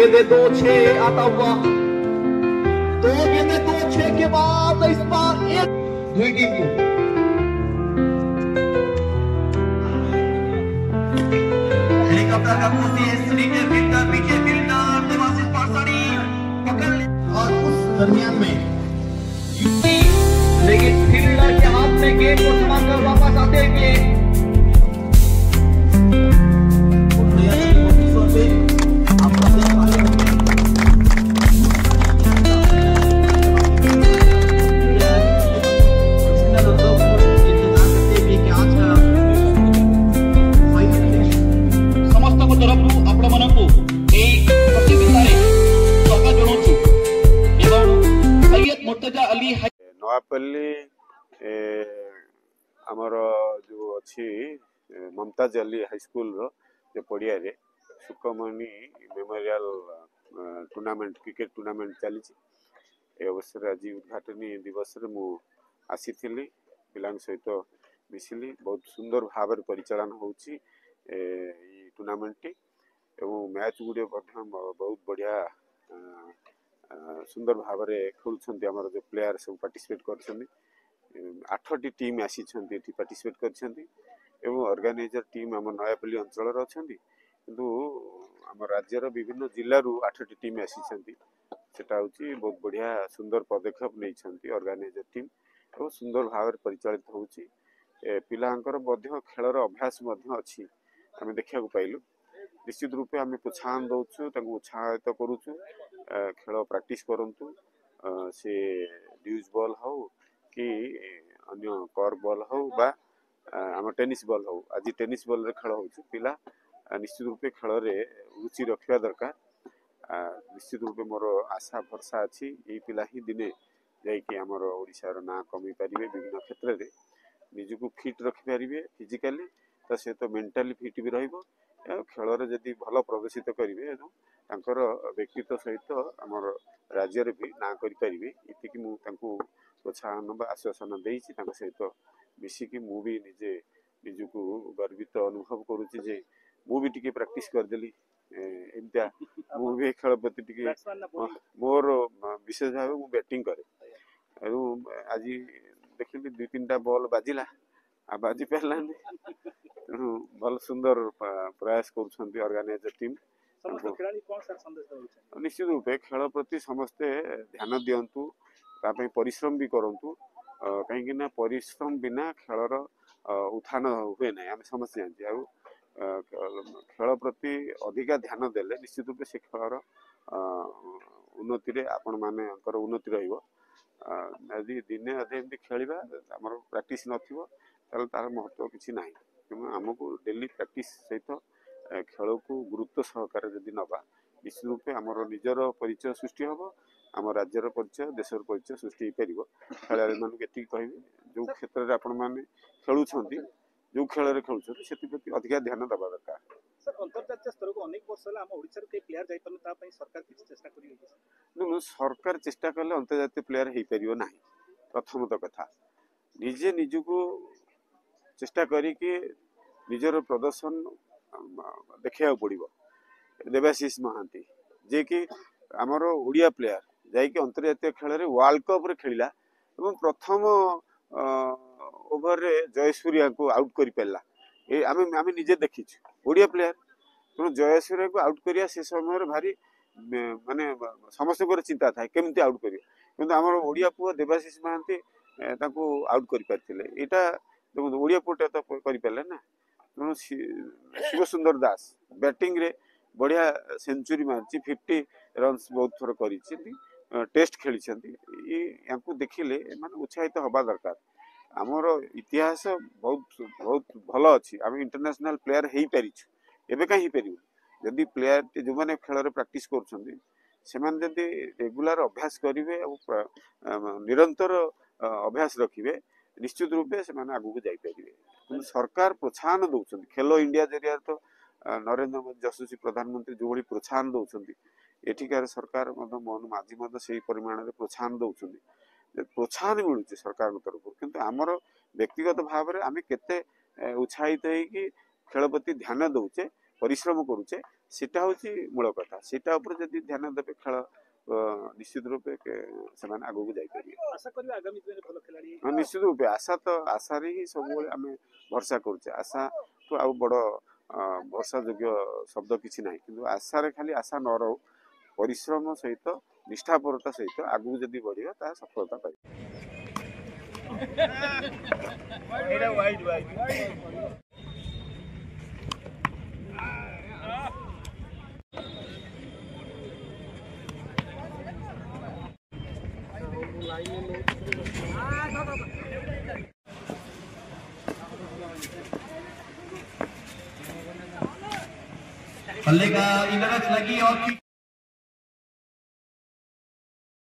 गेंदे 2-6 आता हुआ, 2 गेंदे 2-6 के बाद इस बार एक दुई टीम को हेलीकॉप्टर का कोशिश नीचे फिल्टर पीछे फिल्टर देवाशीष पारसानी पकड़ और उस दरमियान में युक्ति, लेकिन फील्डर के हाथ में गेंद को थमाकर वापस आते हुए नवापल्ली आमर जो अच्छी ममताज अली हाईस्कूल जो पड़िया सुकमणि मेमोरियल टूर्नामेंट क्रिकेट टूर्नामेंट चली अवसर आज उद्घाटनी दिवस मु आसी पिला सहित मिसिली बहुत सुंदर भाव परिचालन होची टूर्नामेंट टी एवं मैच गुड़े बहुत बढ़िया सुंदर भाव खेलुंट आम जो प्लेयर सब पार्टिसिपेट कर 8टी टीम आसी पार्टिसिपेट कर ऑर्गेनाइजर टीम आम नयापल्ली अंचल अच्छा किंतु आम राज्यर विभिन्न जिलूर 8टी टीम आसी हूँ बहुत बढ़िया सुंदर पदक्षेप नहीं ऑर्गेनाइजर टीम और सुंदर भाव परिचालित होची पिलांकर खेलर अभ्यास अच्छी आम देखा पाइलु निश्चित रूपे आम प्रोत्साहन दौचु उत्साहित करुचु खेल प्रैक्टिस करंतु से ड्यूज बॉल हो कि अन्य कर बॉल हो बा आम टेनिस बॉल हो आज टेनिस बॉल रे खेल होची पिला निश्चित रूपे खेल रे रुचि रखा दरकार निश्चित रूपे मोर आशा भरसा अच्छी ये पिला ही दिने जाइए आमर ओडिशार ना कमी पारे विभिन्न क्षेत्र में निजक फिट रखिपारे फिजिकाली तो से तो मेंटाली फिट भी रहिबो खेल जदि भल प्रदर्शित करेंगे व्यक्तित्व सहित आमर राज्य भी ना करें ये मुझे प्रोत्साहन आश्वासन देती सहित मिसिकी मु भी निजे निजक गर्वित अनुभव करुच्ची जे मु भी टी प्रैक्टिस करदेली एमती मुझे खेल प्रति मोर विशेष भाव मु बैटिंग करे आज देखिली 2-3टा बॉल बाजिला आ बाजी पारानी तेणु भल सुंदर प्रयास कर ऑर्गेनाइजर टीम निश्चित रूपे खेल प्रति समस्ते ध्यान दिंतु परिश्रम भी करूँ कहीं परिश्रम बिना खेलर उत्थान हुए ना आम समस्त जानते खेल प्रति अधिका ध्यान देले निश्चित रूपे से खेलर उन्नति आपण मानकर उन्नति रही दिने अधे एमती खेलवा आम प्रैक्टिस नथिबो तार महत्व किसी ना तेणु आमको डेली प्रैक्टिस सहित खेल को गुरुत्व सहकार जदि नवा निश्चित रूपे आमर निजर परिचय सृष्टि हम आम राज्यर परिचय देशर परिचय सृष्टि हो पार खेलाड़ी मानक ये कह जो क्षेत्र में आपण मैंने खेलुंट जो खेल खेलुंट से अधिका ध्यान दबा दरकार अंतर्जातीय स्तर को अनेक वर्ष आम ओडिसा के प्लेयर जाई पारन सरकार किसी चेष्टा करियो सरकार चेष्टा कले अंतर्जातीय प्लेयर हो पार ना प्रथम तो कथा निजे निजको चेष्टा करिके निजर प्रदर्शन देखा पड़ो देवाशीष महांती जे कि आमर ओडिया प्लेयर जाकि अंतर्जातीय खेल में वर्ल्ड कप रे खेलिला एवं प्रथम ओवर रे जयसूर्या को आउट कर पारा आम निजे देखी ओडिया प्लेयर तेणु जयसूर्या को आउट करिया से समय भारी माने समस्त चिंता था केमती आउट कर कि आम ओडिया पुआ देवाशीष महांती आउट कर पारे यहाँ देखो ओडिया पुटा तो कर पारे ना तेणु शिव सुंदर दास बैटिंग रे बढ़िया सेंचुरी मारी 50 रन्स बहुत थर कर टेस्ट खेली देखिले माने उत्साहित हवा दरकार आमर इतिहास बहुत बहुत भल अच्छी आम इंटरनेशनल प्लेयर हो पारी एवं कहीं पार जदि प्लेयर जो मैंने खेल प्रैक्टिस कर रेगुलर अभ्यास करेंगे निरंतर अभ्यास रखिए निश्चित रूपे से आगू को जापारे सरकार प्रोत्साहन दौरान खेलो इंडिया जरिया तो नरेंद्र मोदी यशस्वी प्रधानमंत्री जो भाई प्रोत्साहन दौरान एठिकार सरकार मोहन माझी से परिमाण में प्रोत्साहन दौरान प्रोत्साहन मिलूँ सरकार तरफ किंतु आमर व्यक्तिगत भाव में आम केते उत्साहित होगी खेल प्रति ध्यान दौचे परिश्रम करुचे सेटा होची मूल कथा सेटा ऊपर जदी ध्यान देबे खेल निश्चित रूपे से आगू को जाइए आशा करियो आगामी दिन भलो खिलाड़ी निश्चित रूपे आशा तो आशा ही सब आम भरसा करुचे आशा तो आ बड़ वर्षा योग्य शब्द किसी ना कि आशा रे खाली आशा न रो परिश्रम सहित निष्ठापरता सहित आगू जदि बढ़िया ता सफलता पाई बल्ले का इनरच लगी और